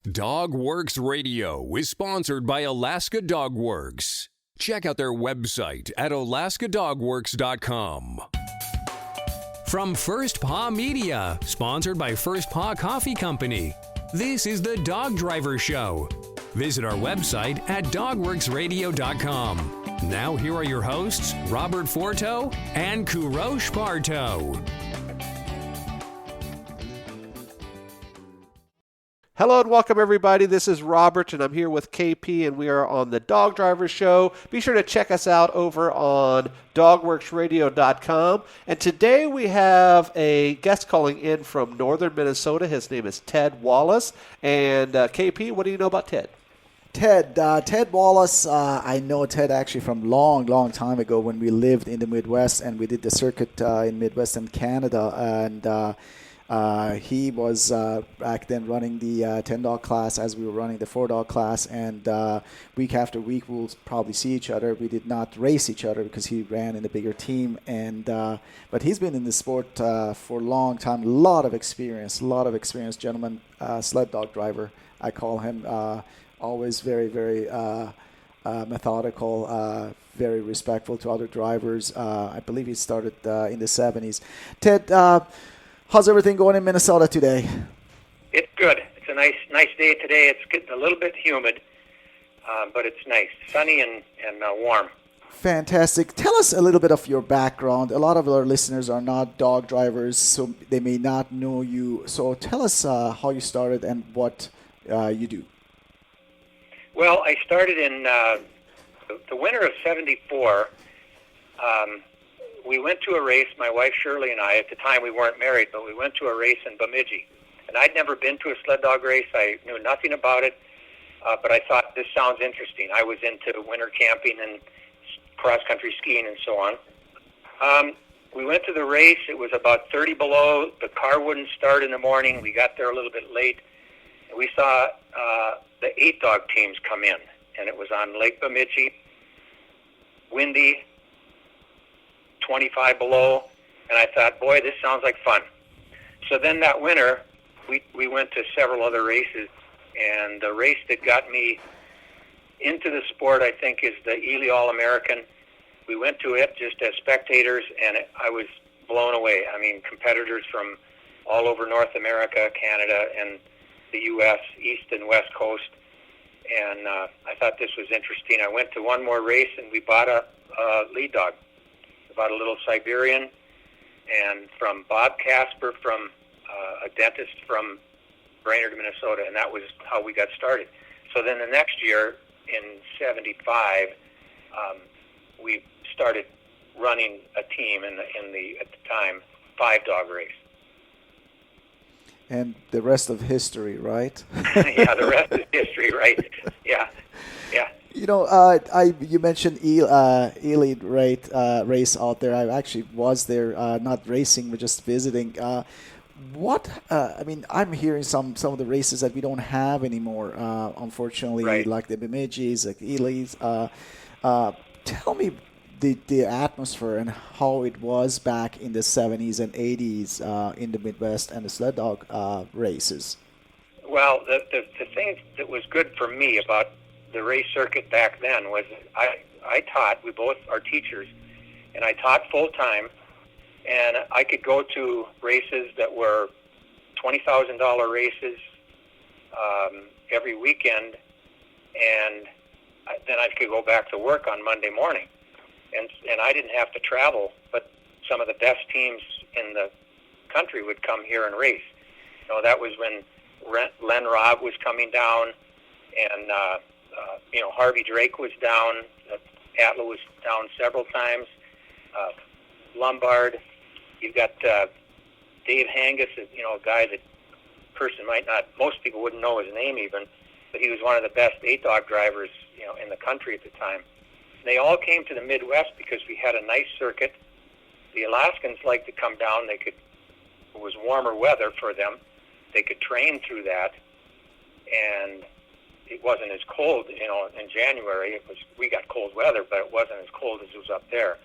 Dogworks Radio is sponsored by Alaska Dogworks. Check out their website at alaskadogworks.com. From First Paw Media, sponsored by First Paw Coffee Company, this is the Dog Driver Show. Visit our website at dogworksradio.com. Now here are your hosts, Robert Forto and Kurosh Parto. Hello and welcome everybody. This is Robert and I'm here with KP and we are on the Dog Driver Show. Be sure to check us out over on dogworksradio.com. And today we have a guest calling in from northern Minnesota. His name is Ted Wallace. And KP, what do you know about Ted? Ted Wallace, I know Ted actually from long time ago when we lived in the Midwest and we did the circuit in Midwestern Canada. And he was back then running the 10-dog class as we were running the 4-dog class, and week after week we'll probably see each other. We did not race each other because he ran in a bigger team, and but he's been in the sport for a long time. A lot of experience, gentleman, sled dog driver. I call him always very methodical, very respectful to other drivers. I believe he started in the 70s. Ted, how's everything going in Minnesota today? It's good. It's a nice day today. It's getting a little bit humid, but it's nice, sunny and warm. Fantastic. Tell us a little bit of your background. A lot of our listeners are not dog drivers, so they may not know you. So tell us how you started and what you do. Well, I started in the winter of '74. We went to a race, my wife Shirley and I. At the time we weren't married, but we went to a race in Bemidji. And I'd never been to a sled dog race. I knew nothing about it, but I thought this sounds interesting. I was into winter camping and cross-country skiing and so on. We went to the race. It was about 30 below. The car wouldn't start in the morning. We got there a little bit late. And we saw the 8-dog teams come in, and it was on Lake Bemidji, windy, 25 below, and I thought, boy, this sounds like fun. So then that winter, we went to several other races, and the race that got me into the sport, I think, is the Ely All-American. We went to it just as spectators, and I was blown away. I mean, competitors from all over North America, Canada, and the U.S., East and West Coast, and I thought this was interesting. I went to one more race, and we bought a lead dog. About a little Siberian, and from Bob Casper, from a dentist from Brainerd, Minnesota, and that was how we got started. So then the next year, in '75, we started running a team in the at the time 5-dog race. And the rest of history, right? Yeah, the rest is history, right? Yeah. You know, you mentioned Ely race out there. I actually was there, not racing, but just visiting. I mean, I'm hearing some of the races that we don't have anymore, unfortunately, right. Like the Bemidji's, like Ely's. Tell me the atmosphere and how it was back in the 70s and 80s in the Midwest and the sled dog races. Well, the thing that was good for me about the race circuit back then was I taught, we both are teachers, and I taught full-time, and I could go to races that were $20,000 races every weekend, and then I could go back to work on Monday morning. And I didn't have to travel, but some of the best teams in the country would come here and race. You know, that was when Len Robb was coming down, and Harvey Drake was down. Atla was down several times. Lombard. You've got Dave Hangus, a guy that most people wouldn't know his name even, but he was one of the best 8-dog drivers, in the country at the time. They all came to the Midwest because we had a nice circuit. The Alaskans liked to come down. It was warmer weather for them. They could train through that, and it wasn't as cold, in January. We got cold weather, but it wasn't as cold as it was up there.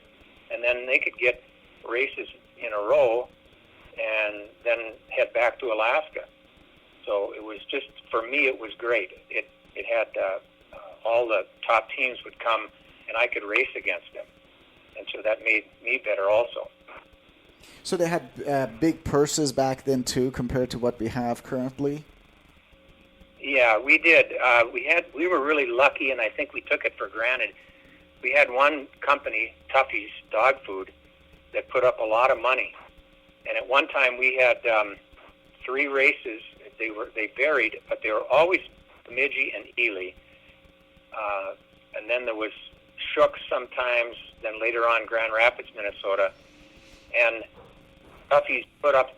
And then they could get races in a row and then head back to Alaska. So it was just, for me, it was great. It had all the top teams would come, and I could race against them. And so that made me better also. So they had big purses back then too, compared to what we have currently? Yeah, we did. We were really lucky, and I think we took it for granted. We had one company, Tuffy's Dog Food, that put up a lot of money. And at one time we had 3 races. They varied, but they were always Bemidji and Ely. And then there was Shook sometimes, then later on Grand Rapids, Minnesota. And Tuffy's put up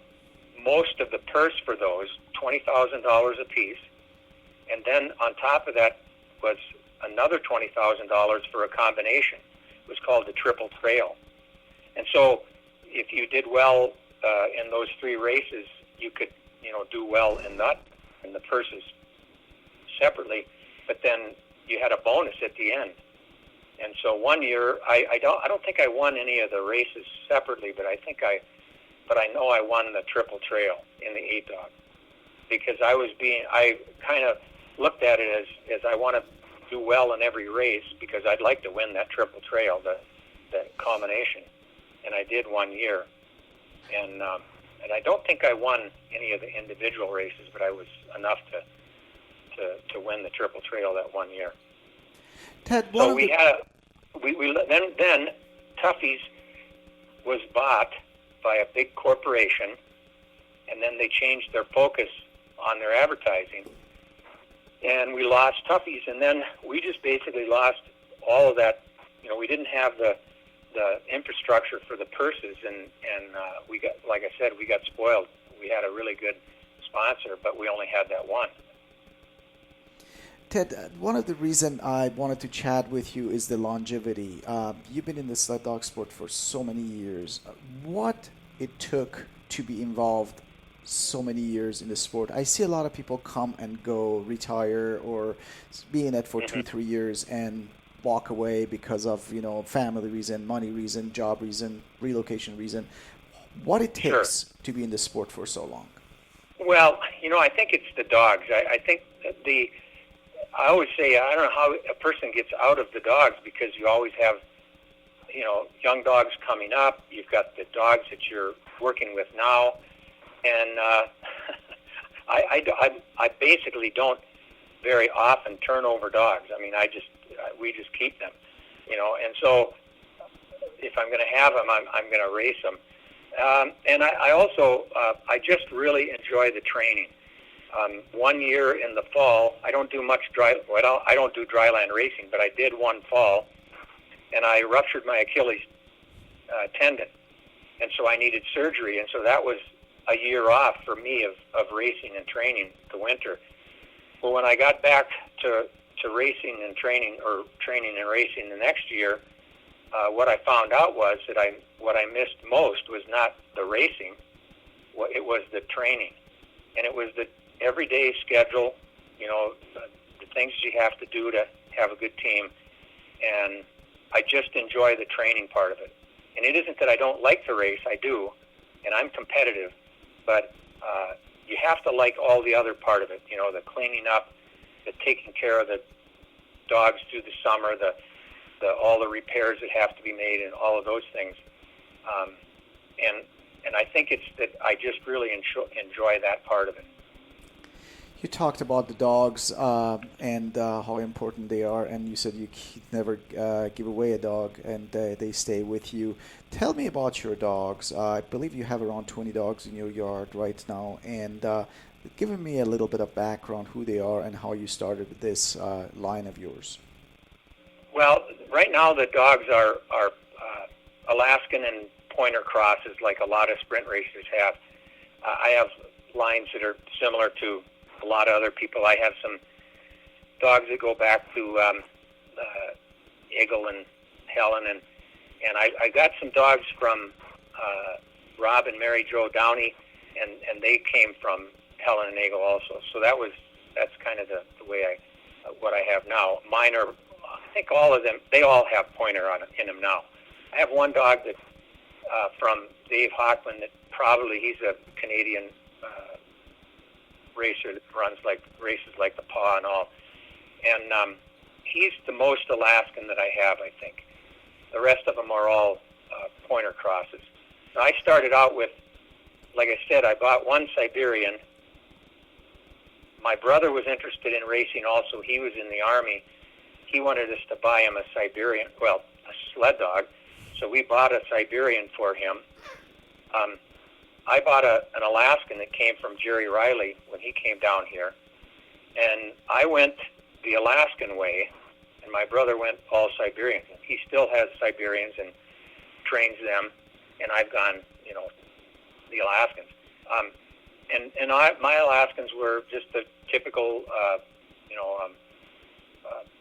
most of the purse for those, $20,000 a piece. And then on top of that was another $20,000 for a combination. It was called the Triple Trail. And so if you did well in those 3 races, you could, do well in the purses separately, but then you had a bonus at the end. And so one year, I don't think I won any of the races separately, but I know I won the Triple Trail in the 8-dog, because I kind of looked at it as I want to do well in every race, because I'd like to win that Triple Trail, the combination. And I did one year. And I don't think I won any of the individual races, but I was enough to win the Triple Trail that one year. Ted, so then Tuffy's was bought by a big corporation, and then they changed their focus on their advertising, and we lost Tuffy's, and then we just basically lost all of that. We didn't have the infrastructure for the purses, and we got, like I said, we got spoiled. We had a really good sponsor, but we only had that one. Ted, one of the reasons I wanted to chat with you is the longevity. You've been in the sled dog sport for so many years. What it took to be involved so many years in the sport? I see a lot of people come and go, retire, or be in it for 2-3 years and walk away because of family reason, money reason, job reason, relocation reason. What it takes to be in the sport for so long? Well, I think it's the dogs. I think I always say, I don't know how a person gets out of the dogs, because you always have, young dogs coming up. You've got the dogs that you're working with now. And I basically don't very often turn over dogs. I mean, we just keep them, and so if I'm going to have them, I'm going to race them. And I also, I just really enjoy the training. 1 year in the fall, I don't do much I don't do dryland racing, but I did one fall, and I ruptured my Achilles tendon, and so I needed surgery, and so that was a year off for me of racing and training the winter. Well, when I got back to racing and training, or training and racing the next year, what I found out was that what I missed most was not the racing, it was the training, and it was the everyday schedule, the things you have to do to have a good team, and I just enjoy the training part of it. And it isn't that I don't like to race, I do, and I'm competitive, but you have to like all the other part of it, the cleaning up, the taking care of the dogs through the summer, all the repairs that have to be made, and all of those things. And I think it's that I just really enjoy that part of it. You talked about the dogs and how important they are, and you said you never give away a dog, and they stay with you. Tell me about your dogs. I believe you have around 20 dogs in your yard right now, and give me a little bit of background, who they are, and how you started with this line of yours. Well, right now the dogs are Alaskan and pointer crosses, like a lot of sprint racers have. I have lines that are similar to a lot of other people. I have some dogs that go back to Eagle and Helen, and I got some dogs from Rob and Mary Jo Downey, and they came from Helen and Eagle also. So that's kind of the way what I have now. Mine are, I think all of them, they all have pointer in them now. I have one dog that from Dave Hockman that he's a Canadian racer that runs like races like the Paw and all. And he's the most Alaskan that I have, I think. The rest of them are all pointer crosses. Now, I started out with, like I said, I bought one Siberian. My brother was interested in racing also. He was in the Army. He wanted us to buy him a Siberian, well, a sled dog. So we bought a Siberian for him. I bought an Alaskan that came from Jerry Riley when he came down here. And I went the Alaskan way, and my brother went all Siberian. He still has Siberians and trains them, and I've gone, the Alaskans. My Alaskans were just the typical,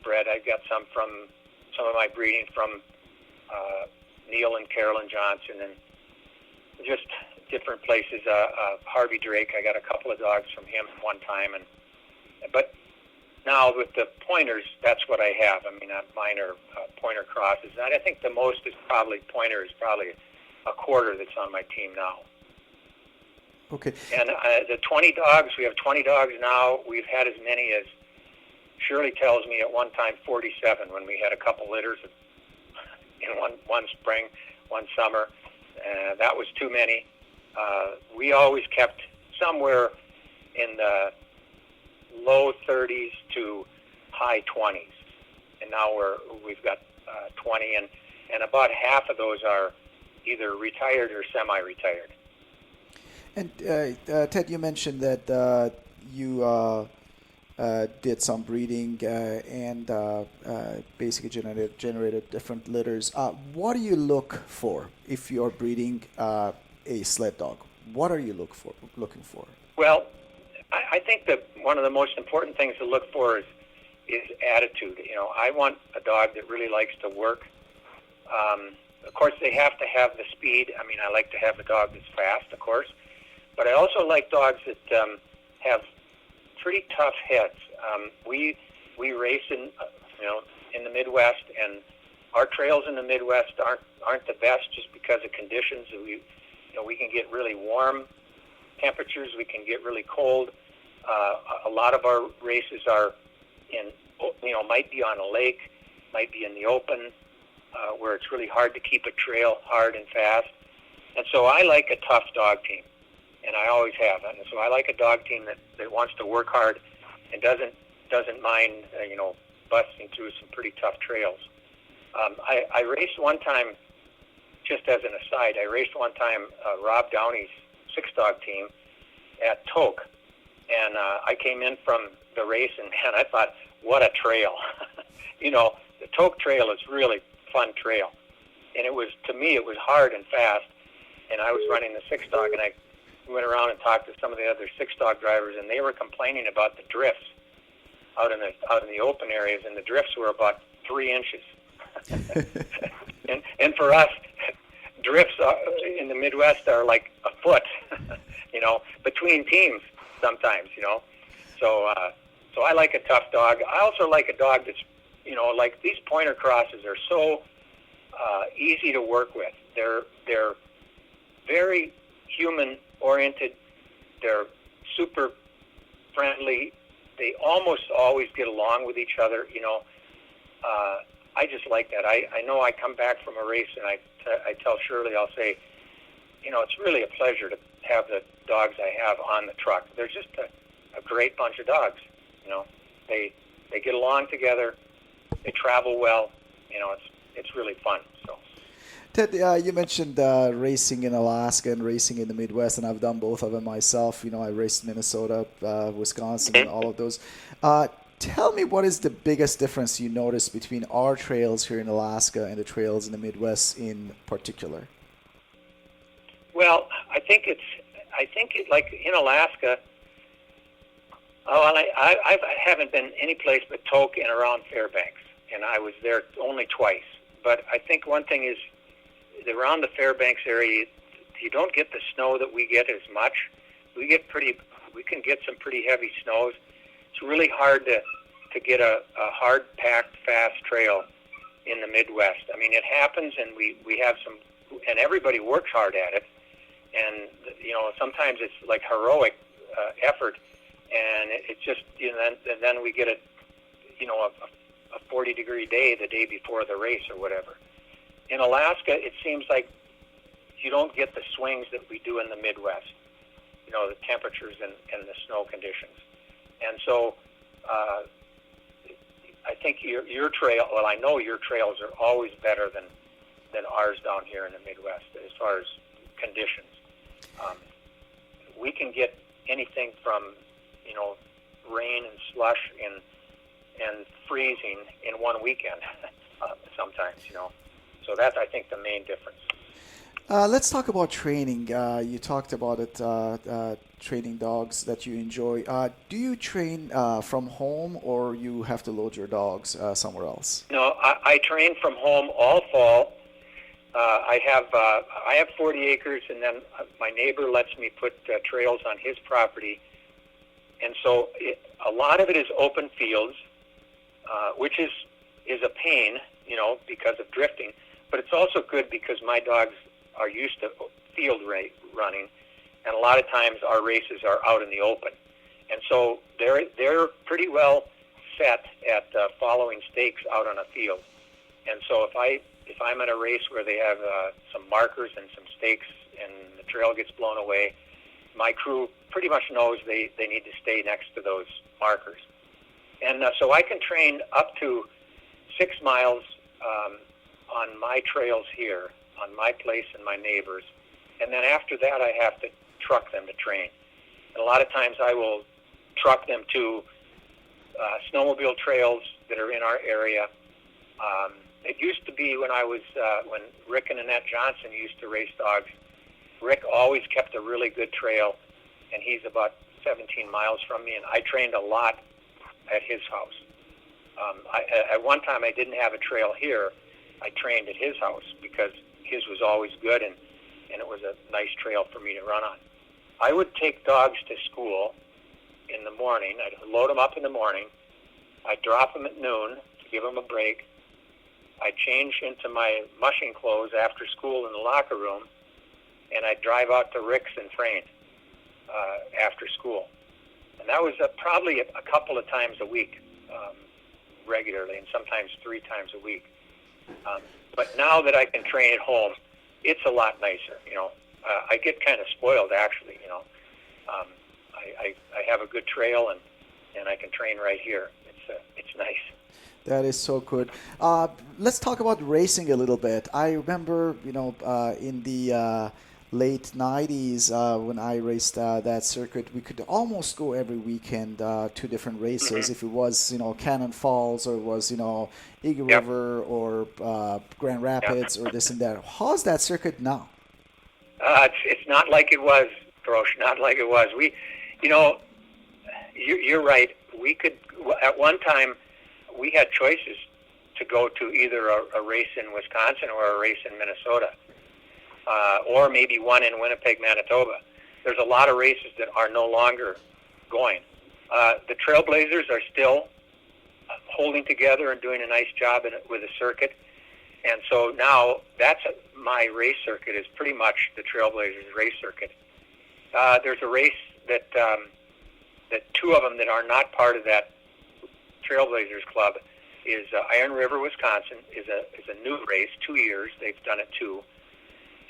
bred. I got some of my breeding from Neil and Carolyn Johnson, and just different places. Harvey Drake, I got a couple of dogs from him one time, but now with the pointers, that's what I have. I mean, mine are pointer crosses, and I think the most is probably a quarter that's on my team now. Okay. And the 20 dogs, we have 20 dogs now. We've had as many as, Shirley tells me at one time 47 when we had a couple litters in one spring, one summer. That was too many. We always kept somewhere in the low 30s to high 20s, and now we've got 20, and about half of those are either retired or semi-retired. And Ted, you mentioned that you did some breeding and basically generated different litters. What do you look for if you're breeding a sled dog? What are you looking for? Well, I think that one of the most important things to look for is attitude. I want a dog that really likes to work. Of course, they have to have the speed. I mean, I like to have a dog that's fast, of course. But I also like dogs that have pretty tough heads. We race in the Midwest, and our trails in the Midwest aren't the best just because of conditions. We can get really warm temperatures. We can get really cold. A lot of our races are might be on a lake, might be in the open, where it's really hard to keep a trail hard and fast. And so I like a tough dog team, and I always have. And so I like a dog team that wants to work hard and doesn't mind busting through some pretty tough trails. I raced one time, just as an aside, Rob Downey's 6-dog team at Tok, and I came in from the race, and man, I thought, what a trail. The Tok trail is really fun trail, and to me it was hard and fast, and I was running the 6-dog, and I went around and talked to some of the other 6-dog drivers, and they were complaining about the drifts out in the open areas, and the drifts were about 3 inches. and for us, drifts in the Midwest are like a foot, between teams sometimes, So I like a tough dog. I also like a dog that's, like these pointer crosses are so easy to work with. They're very human-oriented. They're super friendly. They almost always get along with each other, I just like that. I know I come back from a race, and I tell Shirley, I'll say, it's really a pleasure to have the dogs I have on the truck. They're just a great bunch of dogs. They get along together. They travel well. It's really fun. So. Ted, you mentioned racing in Alaska and racing in the Midwest, and I've done both of them myself. I raced Minnesota, Wisconsin, and all of those. Tell me, what is the biggest difference you notice between our trails here in Alaska and the trails in the Midwest in particular? Well, I think like in Alaska. I haven't been any place but Tok and around Fairbanks, and I was there only twice. But I think one thing is around the Fairbanks area, you don't get the snow that we get as much. We can get some pretty heavy snows. It's really hard to get a hard-packed, fast trail in the Midwest. I mean, it happens, and we have some, and everybody works hard at it. And, sometimes it's like heroic effort and it's just, and then we get a 40-degree day the day before the race or whatever. In Alaska, it seems like you don't get the swings that we do in the Midwest, the temperatures and the snow conditions. And so I think your trail, well, I know your trails are always better than ours down here in the Midwest as far as conditions. We can get anything from, rain and slush and freezing in one weekend sometimes, So that's, I think, the main difference. Let's talk about training. You talked about it, training dogs that you enjoy. Do you train from home, or you have to load your dogs somewhere else? No, I train from home all fall. I have 40 acres, and then my neighbor lets me put trails on his property. And so a lot of it is open fields, which is a pain, because of drifting. But it's also good because my dogs are used to field running, and a lot of times our races are out in the open. And so they're pretty well set at following stakes out on a field. And so if I'm at a race where they have some markers and some stakes and the trail gets blown away, my crew pretty much knows they need to stay next to those markers. And so I can train up to 6 miles on my trails here, on my place and my neighbors. And then after that, I have to truck them to train. And a lot of times I will truck them to snowmobile trails that are in our area. It used to be when when Rick and Annette Johnson used to race dogs, Rick always kept a really good trail, and he's about 17 miles from me, and I trained a lot at his house. At one time, I didn't have a trail here. I trained at his house because his was always good, and it was a nice trail for me to run on. I would take dogs to school in the morning. I'd load them up in the morning. I'd drop them at noon to give them a break. I'd change into my mushing clothes after school in the locker room, and I'd drive out to Rick's and train after school. And that was probably a couple of times a week, regularly, and sometimes 3 times a week. But now that I can train at home, it's a lot nicer. I get kind of spoiled, actually. I have a good trail, and I can train right here. It's nice. That is so good. Let's talk about racing a little bit. I remember, in the late 90s when I raced that circuit, we could almost go every weekend to different races. If it was, Cannon Falls, or it was, Eagle River, or Grand Rapids, or this and that. How's that circuit now? It's not like it was, Brosh, not like it was. You're right. We could, at one time, we had choices to go to either a race in Wisconsin or a race in Minnesota, or maybe one in Winnipeg, Manitoba. There's a lot of races that are no longer going. The Trailblazers are still holding together and doing a nice job with the circuit. And so now my race circuit is pretty much the Trailblazers race circuit. There's a race that 2 of them that are not part of that Trailblazers Club is Iron River, Wisconsin, is a new race, 2 years. They've done it 2.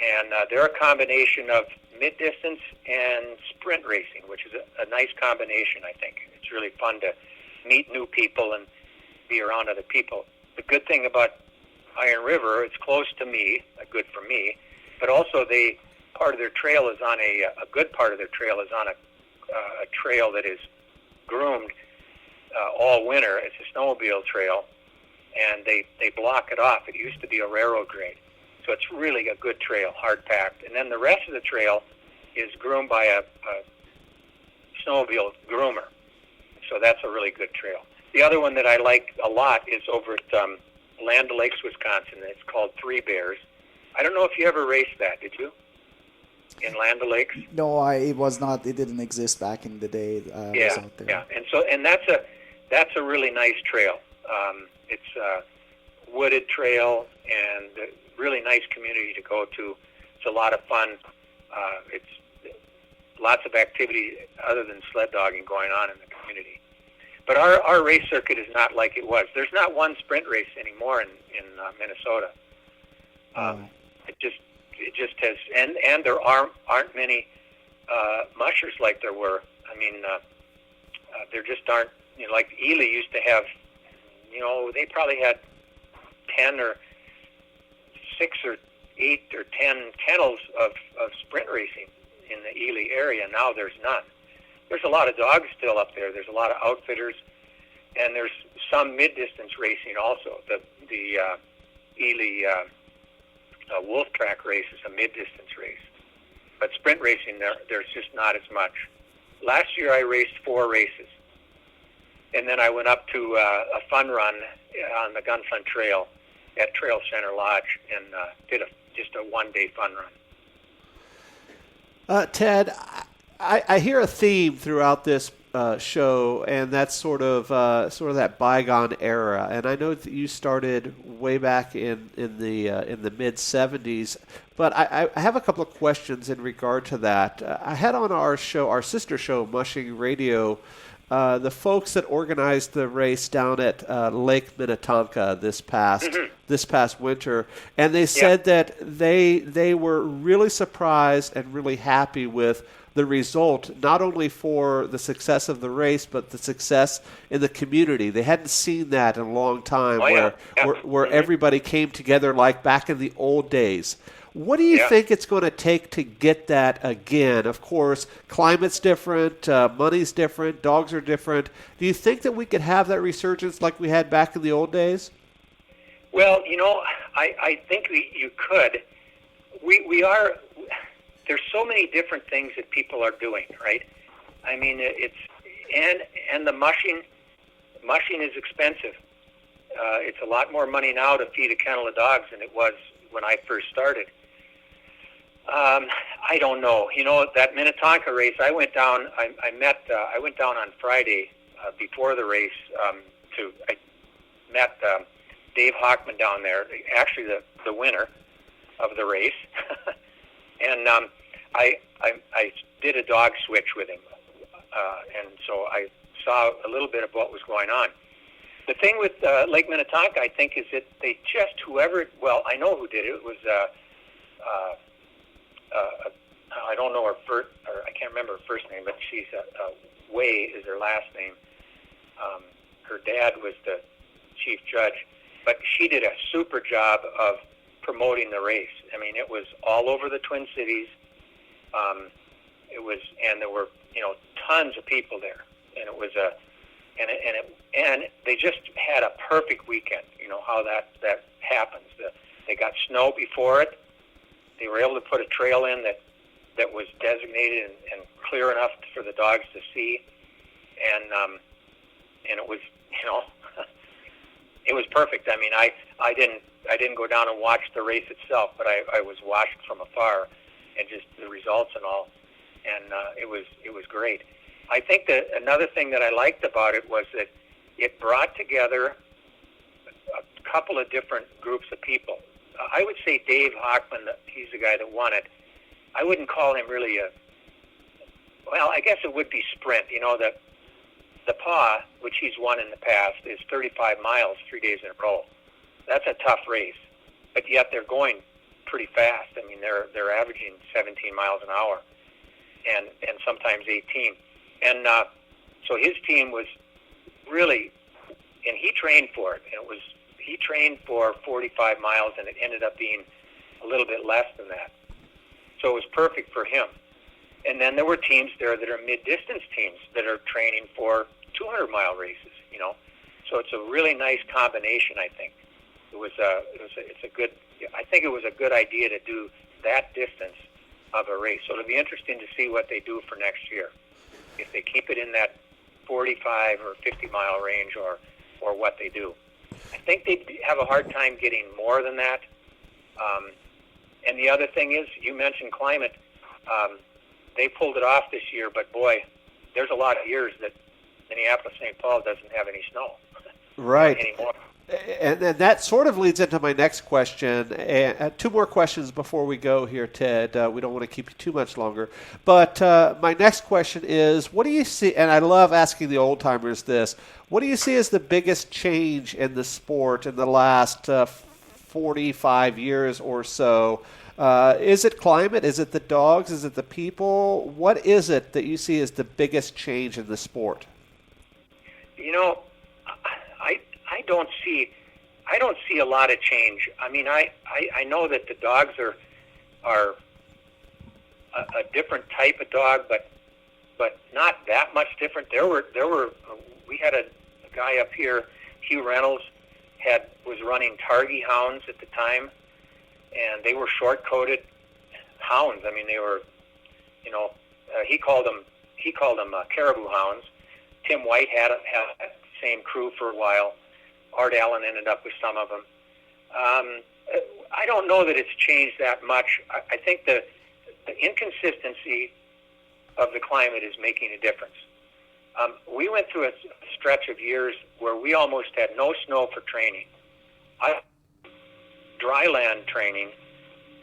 And they're a combination of mid-distance and sprint racing, which is a nice combination, I think. It's really fun to meet new people and be around other people. The good thing about Iron River, it's close to me, good for me, but also part of their trail is on a good part of their trail is on a trail that is groomed all winter. It's a snowmobile trail, and they block it off. It used to be a railroad grade. So it's really a good trail, hard-packed. And then the rest of the trail is groomed by a snowmobile groomer. So that's a really good trail. The other one that I like a lot is over at Land O'Lakes, Wisconsin. It's called Three Bears. I don't know if you ever raced that, did you? In Land O'Lakes? No, it was not. It didn't exist back in the day. Yeah. And that's a really nice trail. It's a wooded trail and a really nice community to go to. It's a lot of fun. It's a lots of activity other than sled dogging going on in the community. But our race circuit is not like it was. There's not one sprint race anymore in Minnesota. It just has, and there aren't many mushers like there were. I mean, there just aren't. You know, like Ely used to have. You know, they probably had 10 or 6 or 8 or 10 kennels of sprint racing in the Ely area. Now there's none. There's a lot of dogs still up there. There's a lot of outfitters, and there's some mid-distance racing also. The Ely Wolf Track race is a mid-distance race, but sprint racing there's just not as much. Last year I raced 4 races, and then I went up to a fun run on the Gunflint Trail at Trail Center Lodge and did just a one-day fun run. Ted, I hear a theme throughout this show, and that's sort of that bygone era. And I know that you started way back in the mid '70s, but I have a couple of questions in regard to that. I had on our show, our sister show, Mushing Radio, the folks that organized the race down at Lake Minnetonka this past winter, and they said that they were really surprised and really happy with the result, not only for the success of the race, but the success in the community. They hadn't seen that in a long time, where everybody came together like back in the old days. What do you think it's going to take to get that again? Of course, climate's different, money's different, dogs are different. Do you think that we could have that resurgence like we had back in the old days? Well, you know, I think you could. We are. There's so many different things that people are doing, right? I mean, and the mushing is expensive. It's a lot more money now to feed a kennel of dogs than it was when I first started. I don't know. You know, that Minnetonka race, I went down. I went down on Friday before the race. I met Dave Hockman down there. Actually, the winner of the race. And I did a dog switch with him, and so I saw a little bit of what was going on. The thing with Lake Minnetonka, I think, is that they just I know who did it. It was I don't know her first, or I can't remember her first name, but she's Way is her last name. Her dad was the chief judge, but she did a super job of promoting the race. I mean, it was all over the Twin Cities. And there were, you know, tons of people there, and it was and they just had a perfect weekend. You know how that happens. They got snow before it. They were able to put a trail in that was designated and clear enough for the dogs to see, and it was, you know, it was perfect. I mean, I didn't go down and watch the race itself, but I was watching from afar, and just the results and all, and it was great. I think that another thing that I liked about it was that it brought together a couple of different groups of people. I would say Dave Hockman, he's the guy that won it. I wouldn't call him really I guess it would be sprint. You know, the PAW, which he's won in the past, is 35 miles 3 days in a row. That's a tough race, but yet they're going pretty fast. I mean, they're averaging 17 miles an hour, and sometimes 18. And so his team was really, and he trained for it. And he trained for 45 miles, and it ended up being a little bit less than that. So it was perfect for him. And then there were teams there that are mid-distance teams that are training for 200-mile races. You know, so it's a really nice combination. I think I think it was a good idea to do that distance of a race. So it'll be interesting to see what they do for next year. If they keep it in that 45 or 50-mile range, or what they do. I think they have a hard time getting more than that. And the other thing is, you mentioned climate. They pulled it off this year, but boy, there's a lot of years that Minneapolis-St. Paul doesn't have any snow. Right. Anymore. And that sort of leads into my next question. Two more questions before we go here, Ted. We don't want to keep you too much longer. But my next question is, what do you see, and I love asking the old-timers this, what do you see as the biggest change in the sport in the last 45 years or so? Is it climate? Is it the dogs? Is it the people? What is it that you see as the biggest change in the sport? I don't see a lot of change. I mean, I know that the dogs are a different type of dog, but not that much different. We had a guy up here, Hugh Reynolds, was running Targhee hounds at the time, and they were short-coated hounds. I mean, they were, he called them caribou hounds. Tim White had the same crew for a while. Art Allen ended up with some of them. I don't know that it's changed that much. I think the inconsistency of the climate is making a difference. We went through a stretch of years where we almost had no snow for training. Dry land training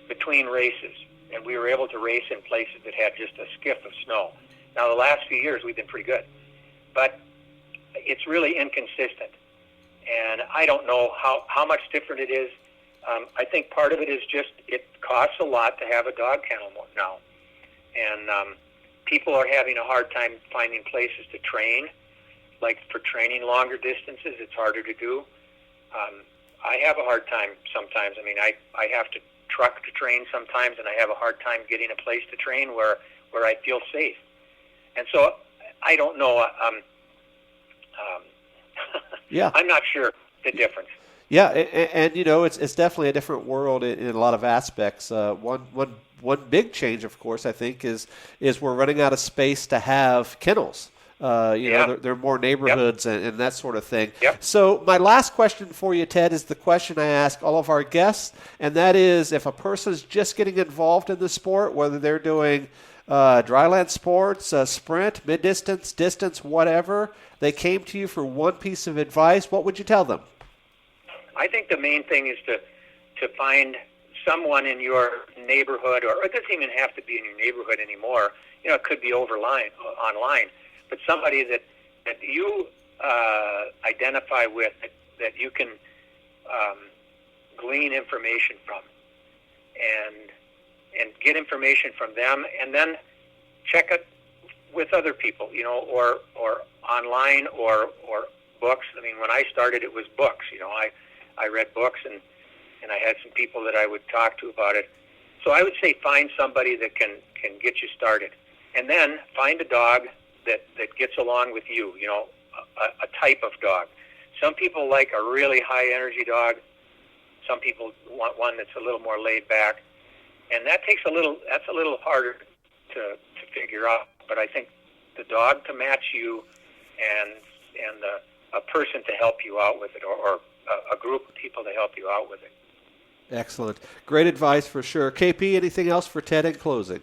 between races, and we were able to race in places that had just a skiff of snow. Now, the last few years, we've been pretty good, but it's really inconsistent. And I don't know how much different it is. I think part of it is just it costs a lot to have a dog kennel now. And people are having a hard time finding places to train. Like for training longer distances, it's harder to do. I have a hard time sometimes. I mean, I have to truck to train sometimes, and I have a hard time getting a place to train where I feel safe. And so I don't know. Yeah, I'm not sure the difference. Yeah, and it's definitely a different world in a lot of aspects. One big change, of course, I think is we're running out of space to have kennels. There are more neighborhoods and that sort of thing. Yep. So my last question for you, Ted, is the question I ask all of our guests, and that is, if a person's just getting involved in the sport, whether they're doing dryland sports, sprint, mid-distance, distance, whatever, they came to you for one piece of advice, what would you tell them? I think the main thing is to find someone in your neighborhood, or it doesn't even have to be in your neighborhood anymore. It could be online, but somebody that you identify with, that you can glean information from, and get information from them, and then check it with other people, or online or books. I mean, when I started, it was books. I read books, and I had some people that I would talk to about it. So I would say find somebody that can get you started, and then find a dog that gets along with you. A type of dog. Some people like a really high energy dog. Some people want one that's a little more laid back, and that's a little harder to figure out. But I think the dog to match you, and a person to help you out with it, or a group of people to help you out with it. Excellent. Great advice for sure. KP, anything else for Ted in closing?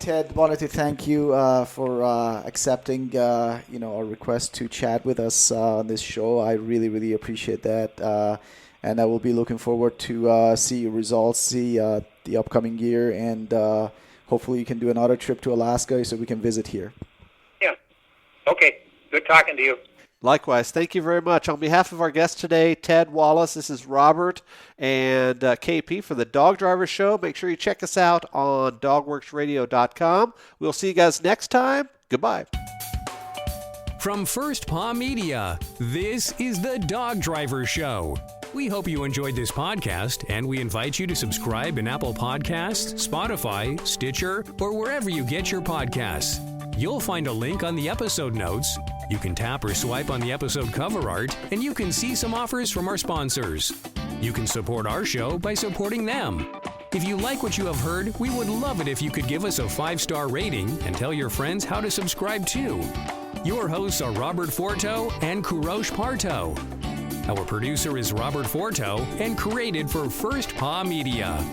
Ted, wanted to thank you for accepting our request to chat with us on this show. I really, really appreciate that. And I will be looking forward to see your results, see the upcoming year, and hopefully you can do another trip to Alaska so we can visit here. Yeah. Okay. Good talking to you. Likewise. Thank you very much. On behalf of our guest today, Ted Wallace, this is Robert and KP for the Dog Driver Show. Make sure you check us out on dogworksradio.com. We'll see you guys next time. Goodbye. From First Paw Media, this is the Dog Driver Show. We hope you enjoyed this podcast, and we invite you to subscribe in Apple Podcasts, Spotify, Stitcher, or wherever you get your podcasts. You'll find a link on the episode notes. You can tap or swipe on the episode cover art, and you can see some offers from our sponsors. You can support our show by supporting them. If you like what you have heard, we would love it if you could give us a 5-star rating and tell your friends how to subscribe too. Your hosts are Robert Forto and Kurosh Parto. Our producer is Robert Forto and created for First Paw Media.